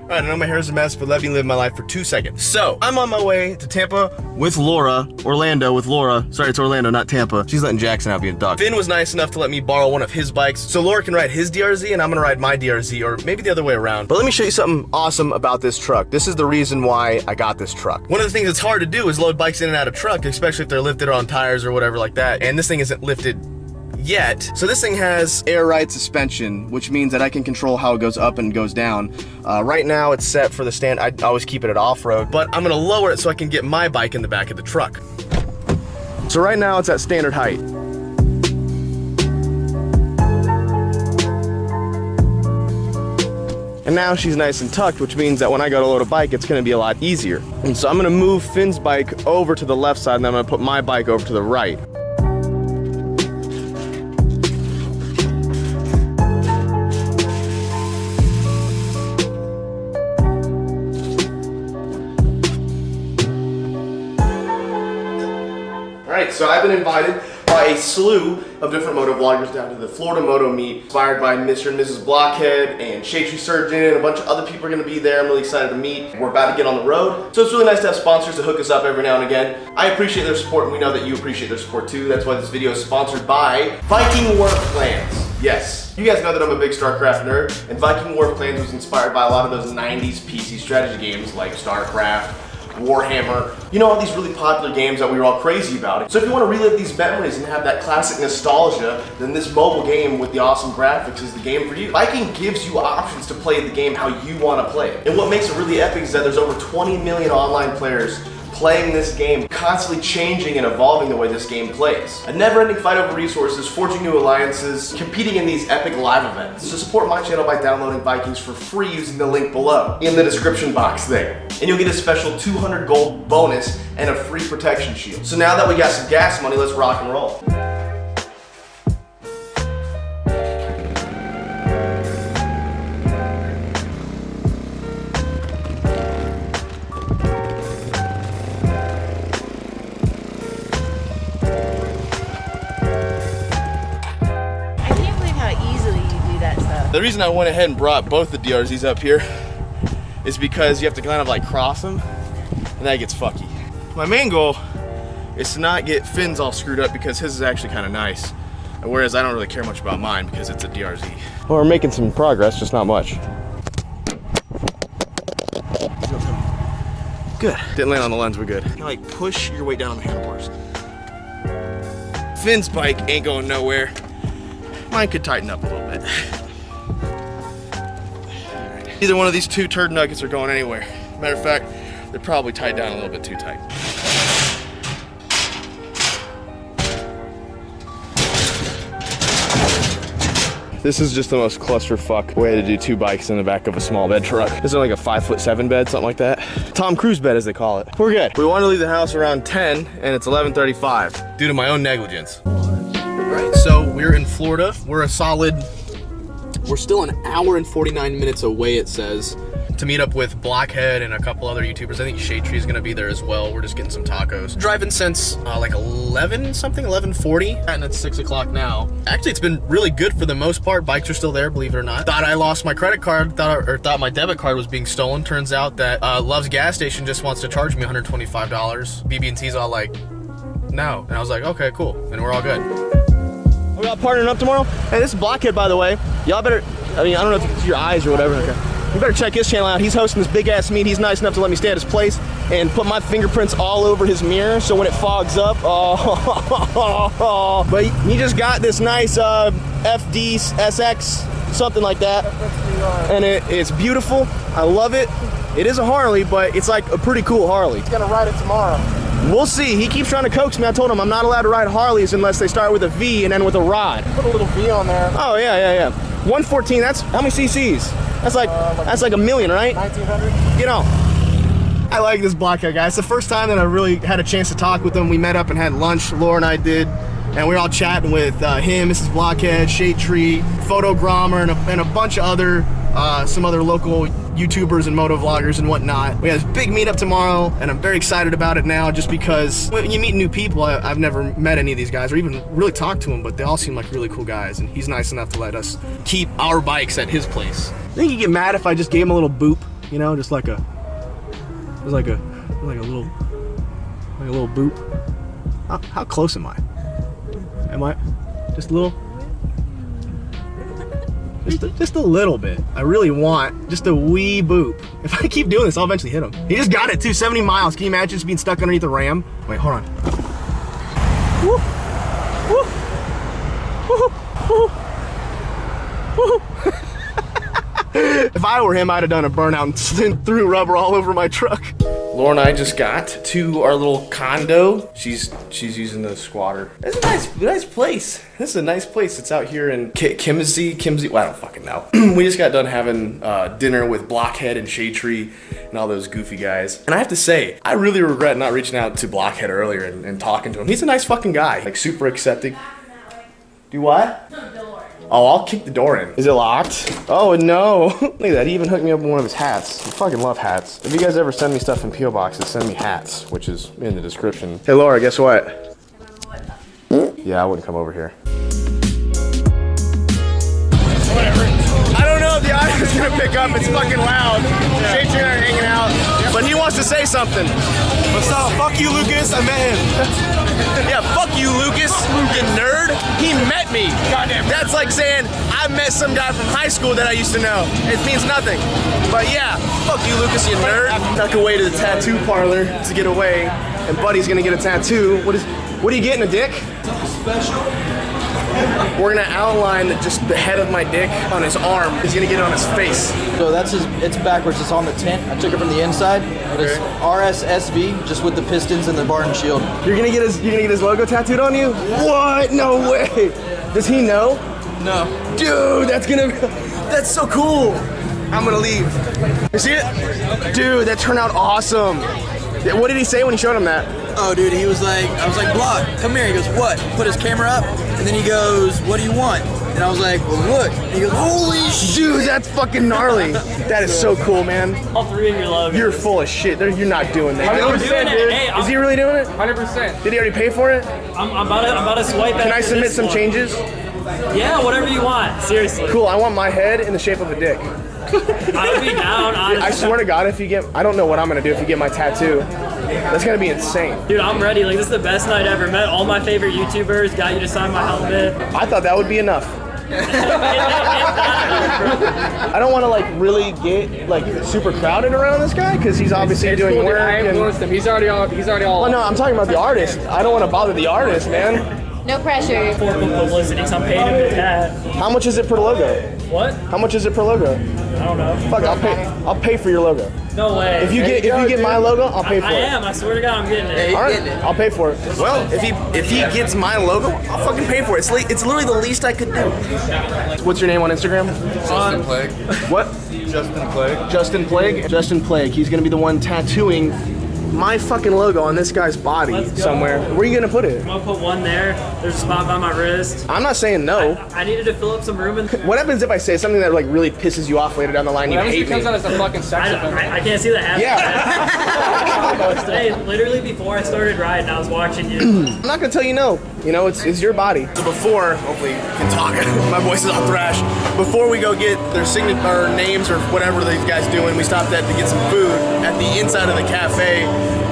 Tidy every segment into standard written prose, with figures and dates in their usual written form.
Alright, I know my hair's a mess, but let me live my life for 2 seconds. So, I'm on my way to Tampa with Laura. Orlando with Laura. Sorry, it's Orlando, not Tampa. She's letting Jackson out being a dog. Finn was nice enough to let me borrow one of his bikes, so Laura can ride his DRZ and I'm gonna ride my DRZ, or maybe the other way around. But let me show you something awesome about this truck. This is the reason why I got this truck. One of the things that's hard to do is load bikes in and out of truck, especially if they're lifted on tires or whatever like that. And this thing isn't lifted yet. So this thing has air ride suspension, which means that I can control how it goes up and goes down. Right now it's set for the stand. I always keep it at off-road, but I'm gonna lower it so I can get my bike in the back of the truck. So right now it's at standard height. And now she's nice and tucked, which means that when I go to load a bike, it's gonna be a lot easier. And so I'm gonna move Finn's bike over to the left side, and then I'm gonna put my bike over to the right. Alright, so I've been invited by a slew of different moto vloggers down to the Florida Moto Meet, inspired by Mr. and Mrs. Blockhead and Shade Tree Surgeon, and a bunch of other people are going to be there. I'm really excited to meet. We're about to get on the road. So it's really nice to have sponsors to hook us up every now and again. I appreciate their support, and we know that you appreciate their support too. That's why this video is sponsored by Viking Work Plans. Yes, you guys know that I'm a big StarCraft nerd, and Viking Work Plans was inspired by a lot of those 90s PC strategy games like StarCraft, Warhammer, you know, all these really popular games that we were all crazy about. So if you want to relive these memories and have that classic nostalgia, then this mobile game with the awesome graphics is the game for you. Viking gives you options to play the game how you want to play it. And what makes it really epic is that there's over 20 million online players playing this game, constantly changing and evolving the way this game plays. A never-ending fight over resources, forging new alliances, competing in these epic live events. So support my channel by downloading Vikings for free using the link below in the description box there. And you'll get a special 200 gold bonus and a free protection shield. So now that we got some gas money, let's rock and roll. The reason I went ahead and brought both the DRZs up here is because you have to kind of like cross them, and that gets fucky. My main goal is to not get Finn's all screwed up because his is actually kind of nice, whereas I don't really care much about mine because it's a DRZ. Well, we're making some progress, just not much. Good. Didn't land on the lens, we're good. Now, like, push your weight down on the handlebars. Finn's bike ain't going nowhere. Mine could tighten up a little bit. Either one of these two turd nuggets are going anywhere. Matter of fact, they're probably tied down a little bit too tight. This is just the most clusterfuck way to do two bikes in the back of a small bed truck. This is like a 5'7" bed, something like that. Tom Cruise bed, as they call it. We're good. We wanted to leave the house around 10, and it's 11:35 due to my own negligence. All right, so we're in Florida. We're still an hour and 49 minutes away, it says, to meet up with Blockhead and a couple other YouTubers. I think Shade Tree is gonna be there as well. We're just getting some tacos. Driving since like 11:40, and it's 6 o'clock now. Actually, it's been really good for the most part. Bikes are still there, believe it or not. Thought I lost my credit card, thought my debit card was being stolen. Turns out that Love's gas station just wants to charge me $125. BB&T's all like, no. And I was like, okay, cool. And we're all good. Are we all partnering up tomorrow? Hey, this is Blockhead, by the way. Y'all better, I mean, I don't know if you can see your eyes or whatever. Okay. You better check his channel out. He's hosting this big ass meet. He's nice enough to let me stay at his place and put my fingerprints all over his mirror, so when it fogs up, but he just got this nice FD SX, something like that. And it's beautiful. I love it. It is a Harley, but it's like a pretty cool Harley. He's gonna ride it tomorrow. We'll see. He keeps trying to coax me. I told him I'm not allowed to ride Harleys unless they start with a V and end with a rod. Put a little V on there. Oh, yeah. 114, that's how many cc's? That's like a million, right? 1900. You know, I like this Blockhead guy. It's the first time that I really had a chance to talk with him. We met up and had lunch, Laura and I did, and we were all chatting with him, Mrs. Blockhead, Shade Tree, Photogrammer, and a bunch of other, some other local YouTubers and moto vloggers and whatnot. We have this big meetup tomorrow, and I'm very excited about it now just because when you meet new people, I've never met any of these guys or even really talked to them, but they all seem like really cool guys, and he's nice enough to let us keep our bikes at his place. I think he'd get mad if I just gave him a little boop. you know, just like a little boop. How close am I? Am I just a little? Just a little bit. I really want just a wee boop. If I keep doing this, I'll eventually hit him. He just got it too, 70 miles. Can you imagine just being stuck underneath the ram? Wait, hold on. Woo. Woo. Woo. Woo. Woo. If I were him, I'd have done a burnout and threw rubber all over my truck. Laura and I just got to our little condo. She's using the squatter. It's a nice place. This is a nice place. It's out here in Kimsey. Well, I don't fucking know. We just got done having dinner with Blockhead and Shade Tree and all those goofy guys. And I have to say, I really regret not reaching out to Blockhead earlier and talking to him. He's a nice fucking guy. Like super accepting. Do what? Oh, I'll kick the door in. Is it locked? Oh, no. Look at that. He even hooked me up with one of his hats. I fucking love hats. If you guys ever send me stuff in P.O. boxes, send me hats, which is in the description. Hey, Laura, guess what? Yeah, I wouldn't come over here. Whatever. I don't know if the audio's gonna pick up. It's fucking loud. Shade Tree and I are hanging out. But he wants to say something. What's up? Fuck you, Lucas. I met him. Yeah, fuck you, Lucas, you nerd. He met me. Goddamn. That's like saying I met some guy from high school that I used to know. It means nothing. But yeah, fuck you, Lucas, you nerd. Snuck away to the tattoo parlor to get away, and Buddy's gonna get a tattoo. What are you getting, a dick? Something special? We're gonna outline just the head of my dick on his arm. He's gonna get it on his face. So that's it's backwards. It's on the tent. I took it from the inside. But it's RSSV, just with the pistons and the bar and shield. You're gonna get his logo tattooed on you? What? No way. Does he know? No. Dude, that's so cool. I'm gonna leave. You see it? Dude, that turned out awesome. What did he say when you showed him that? Oh, dude, I was like, Block, come here. He goes, what? Put his camera up, and then he goes, what do you want? And I was like, well, look. And he goes, holy shit. Dude, that's fucking gnarly. That is so cool, man. All three of your logos. You're full of shit. You're not doing that. I'm doing it. Hey, is he really doing it? 100%. Did he already pay for it? I'm about to swipe. Can I submit some changes? Yeah, whatever you want. Seriously. Cool. I want my head in the shape of a dick. I would be down. Honestly. I swear to God, if you get, I don't know what I'm gonna do if you get my tattoo. That's gonna be insane. Dude, I'm ready. Like, this is the best night ever. Met all my favorite YouTubers. Got you to sign my helmet. I thought that would be enough. I don't want to like really get like super crowded around this guy because he's obviously doing cool, work. I influenced him. He's already all. Oh no, I'm talking about the artist. I don't want to bother the artist, man. No pressure. For publicity, so I'm paying him to tat. How much is it per logo? What? How much is it per logo? I don't know. Fuck, I'll pay for your logo. No way. If you get my logo, I'll pay for I it. am. I swear to God, I'm getting it. All right, I'll pay for it. Well, if he gets my logo, I'll fucking pay for it. It's literally the least I could do. What's your name on Instagram? Justin Plague. What? Justin Plague. Justin Plague? Justin Plague. He's gonna be the one tattooing my fucking logo on this guy's body somewhere. Where are you gonna put it? I'm gonna put one there. There's a spot by my wrist. I'm not saying no. I needed to fill up some room. What happens if I say something that like really pisses you off later down the line? You hate me. comes out as a fucking sex offender. I can't see that happening. Yeah. Hey, literally before I started riding, I was watching you. I'm not gonna tell you no. You know, it's your body. So before, hopefully you can talk. My voice is all thrash. Before we go get their signature names or whatever these guys doing, we stopped at to get some food at the inside of the cafe.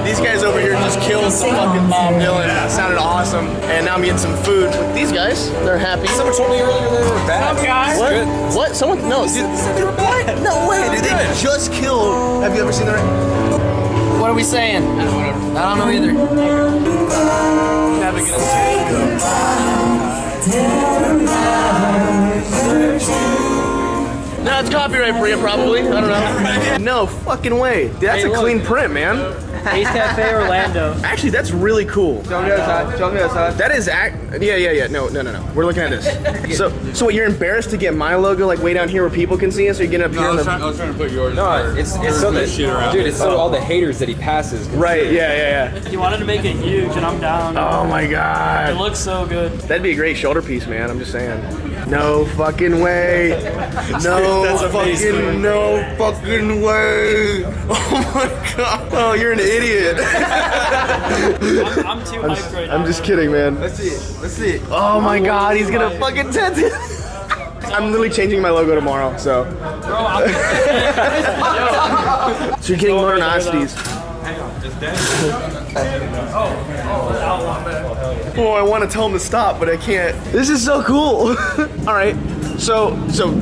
These guys over here just killed some fucking Bob Dylan. It sounded awesome. And now I'm getting some food with these guys. They're happy. Someone told me earlier they were bad. guys. What? What? Someone? No, dude. What? No way, dude. They just killed. Have you ever seen their? What are we saying? I don't know either. No, it's copyright free, probably. I don't know. No fucking way. That's a clean print, man. Ace Cafe Orlando. Actually, that's really cool. Show me the other side. Show me the other side. That is yeah. No. We're looking at this. So what? You're embarrassed to get my logo like way down here where people can see us, or you get up here? I was trying to put yours. No, it's so that shit around. dude, it's so all the haters that he passes. Right. Yeah. You wanted to make it huge, and I'm down. Oh my It God. looks so good. That'd be a great shoulder piece, man. I'm just saying. No fucking way. No fucking way. Oh my God. Oh, you're an idiot. I'm too hyped right now. I'm just kidding, man. Let's see. Oh my God, he's gonna fucking tattoo. I'm literally changing my logo tomorrow, so. So you're getting Modernosities. Oh, I want to tell him to stop, but I can't. This is so cool. All right, so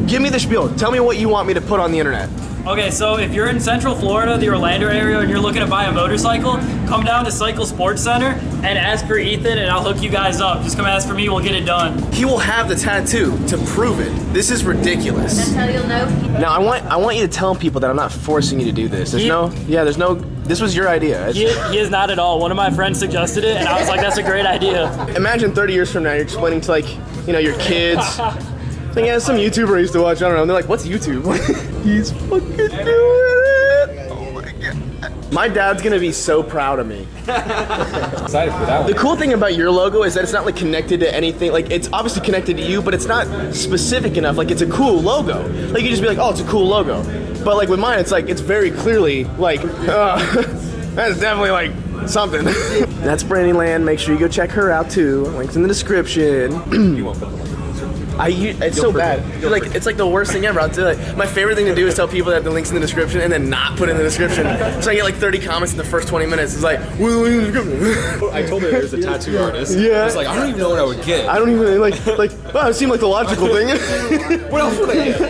give me the spiel. Tell me what you want me to put on the internet. Okay, so if you're in Central Florida, the Orlando area, and you're looking to buy a motorcycle, come down to Cycle Sports Center and ask for Ethan, and I'll hook you guys up. Just come ask for me, we'll get it done. He will have the tattoo to prove it. This is ridiculous. That's how you'll know. Now I want you to tell people that I'm not forcing you to do this. There's no. This was your idea. He is not at all. One of my friends suggested it, and I was like, that's a great idea. Imagine 30 years from now, you're explaining to your kids. Like, yeah, some YouTuber I used to watch, I don't know. And they're like, what's YouTube? He's fucking doing it. Oh my God. My dad's gonna be so proud of me. Excited for that one. The cool thing about your logo is that it's not like connected to anything. Like, it's obviously connected to you, but it's not specific enough. Like, it's a cool logo. Like, you just be like, oh, it's a cool logo. But like with mine, it's like, it's very clearly like, that's definitely like something. That's Brandy Land. Make sure you go check her out too. Links in the description. You won't put the link. It's so bad. It's like the worst thing ever. I'll do it. My favorite thing to do is tell people that the link's in the description and then not put it in the description. So I get like 30 comments in the first 20 minutes. It's like, I told her there's a tattoo artist. Yeah. I was like, I don't even know what I would get. I don't even well, it seemed like the logical thing. What else would I get?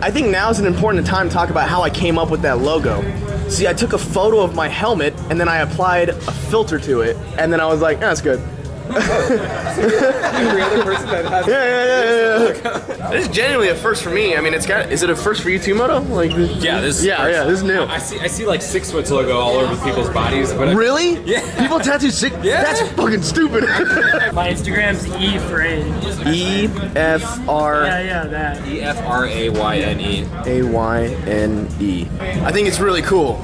I think now is an important time to talk about how I came up with that logo. See, I took a photo of my helmet and then I applied a filter to it, and then I was like, that's good. Every other person that has. Yeah. This is genuinely a first for me. I mean, is it a first for you too, Moto? Like, Yeah, this is this is new. I see like 6 Foot's logo all over people's bodies, but Really? Yeah. People tattoo sick? Yeah. That's fucking stupid. My Instagram's E-Frame. E-F-R... Yeah, that. EFRAYNE. A-Y-N-E. I think it's really cool,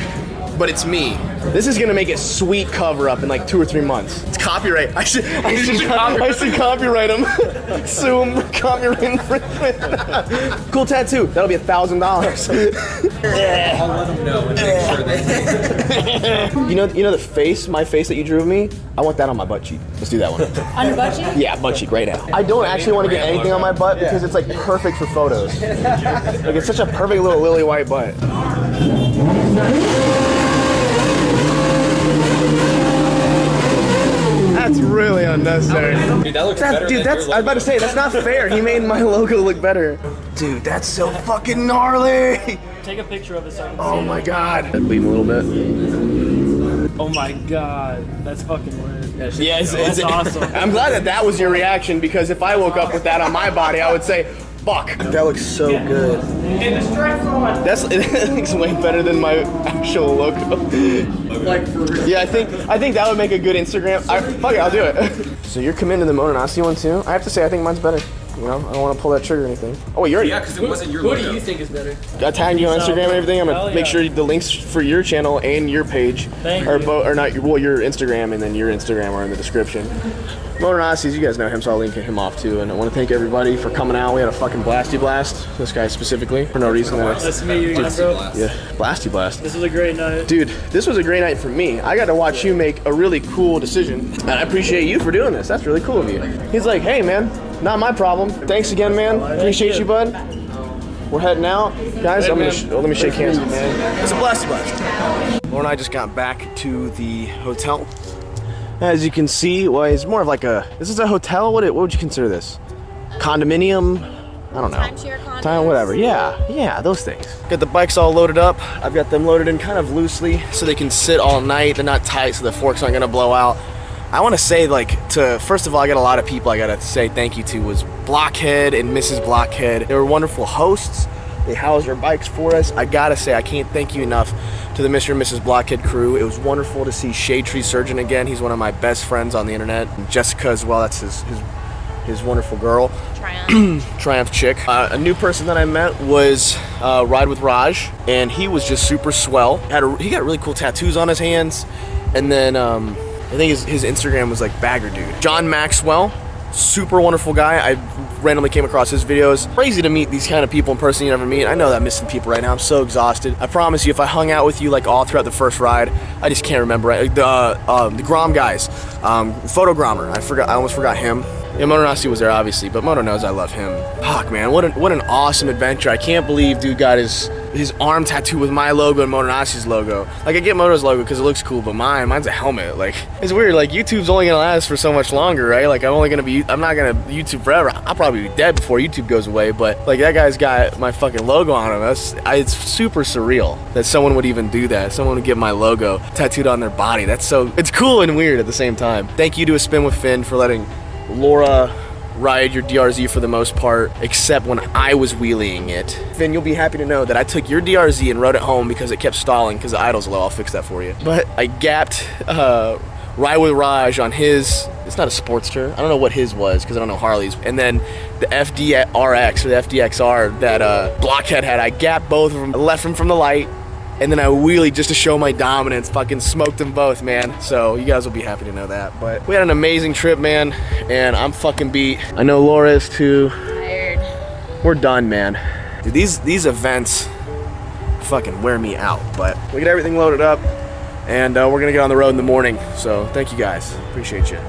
but it's me. This is gonna make a sweet cover up in like 2 or 3 months. It's copyright. I should copyright them. Sue them for copyright infringement. Cool tattoo. That'll be $1,000. I'll let them know and make sure they. You know the face, my face that you drew of me? I want that on my butt cheek. Let's do that one. On your butt cheek? Yeah, butt cheek right now. I don't actually want to get anything on my butt because it's like perfect for photos. Like, it's such a perfect little lily white butt. That's really unnecessary. Dude, that looks better. Dude, I was about to say, that's not fair. He made my logo look better. Dude, that's so fucking gnarly. Take a picture of it so I can Oh see my God. Bleed him a little bit. it. Oh my God. That's fucking weird. Yeah, That's awesome. I'm glad that was your reaction, because if I woke up with that on my body, I would say, fuck. That looks so good. And the stripes on. It looks way better than my actual logo. Like for real. Yeah, I think that would make a good Instagram. Fuck it, I'll do it. So you're committed to the Mononosty one too? I have to say, I think mine's better. You know, I don't want to pull that trigger or anything. Oh, wait, you're already. Yeah, because it wasn't your Who logo. do you think is better? I tagged you on Instagram and everything. I'm Hell gonna yeah. make sure the links for your channel and your page Thank are you. both, or not, your Instagram and then your Instagram are in the description. Motorosities, you guys know him, so I'll link him off too. And I want to thank everybody for coming out. We had a fucking blasty blast. This guy specifically, for no reason. Nice to meet you again, bro. Yeah, blasty blast. This was a great night. Dude, this was a great night for me. I got to watch you make a really cool decision, and I appreciate you for doing this. That's really cool of you. He's like, hey man, not my problem. Thanks again, man. Appreciate you, bud. We're heading out. Guys, let me shake hands. It's a blasty blast. Laura and I just got back to the hotel. As you can see, well, it's more of like this is a hotel? What would you consider this? Condominium? I don't know. Timeshare condos. Whatever. Yeah, those things. Got the bikes all loaded up. I've got them loaded in kind of loosely so they can sit all night. They're not tight, so the forks aren't gonna blow out. I want to say, first of all, I got a lot of people I gotta say thank you to was Blockhead and Mrs. Blockhead. They were wonderful hosts. They housed our bikes for us. I gotta say, I can't thank you enough to the Mr. and Mrs. Blockhead crew. It was wonderful to see Shade Tree Surgeon again. He's one of my best friends on the internet. And Jessica as well, that's his wonderful girl. Triumph chick. A new person that I met was Ride with Raj, and he was just super swell. He got really cool tattoos on his hands, and then I think his Instagram was like Bagger Dude. John Maxwell, super wonderful guy. I randomly came across his videos. Crazy to meet these kind of people in person you never meet. I know that I'm missing people right now. I'm so exhausted. I promise you, if I hung out with you like all throughout the first ride, I just can't remember. The Grom guys, Photogrammer. I almost forgot him. Yeah, Moto Nasty was there obviously, but Moto knows I love him. Fuck, man, what an awesome adventure. I can't believe dude got his arm tattooed with my logo and Moto Nasty's logo. Like, I get Moto's logo because it looks cool, but mine's a helmet. Like, it's weird. Like, YouTube's only gonna last for so much longer, right? Like, I'm not gonna YouTube forever. I'll probably be dead before YouTube goes away, but like, that guy's got my fucking logo on him. It's super surreal that someone would even do that. Someone would get my logo tattooed on their body. It's cool and weird at the same time. Thank you to A Spin with Finn for letting Laura ride your DRZ for the most part, except when I was wheeling it. Finn, you'll be happy to know that I took your DRZ and rode it home because it kept stalling because the idle's low. I'll fix that for you. But I gapped Ride with Raj on his, it's not a Sportster, I don't know what his was because I don't know Harley's, and then the FDRX or the FDXR that Blockhead had, I gapped both of them, left him from the light, and then I wheelied just to show my dominance. Fucking smoked them both, man. So you guys will be happy to know that. But we had an amazing trip, man, and I'm fucking beat. I know Laura is too. Tired. We're done, man. Dude, these events fucking wear me out. But we get everything loaded up, and we're gonna get on the road in the morning. So thank you guys. Appreciate you.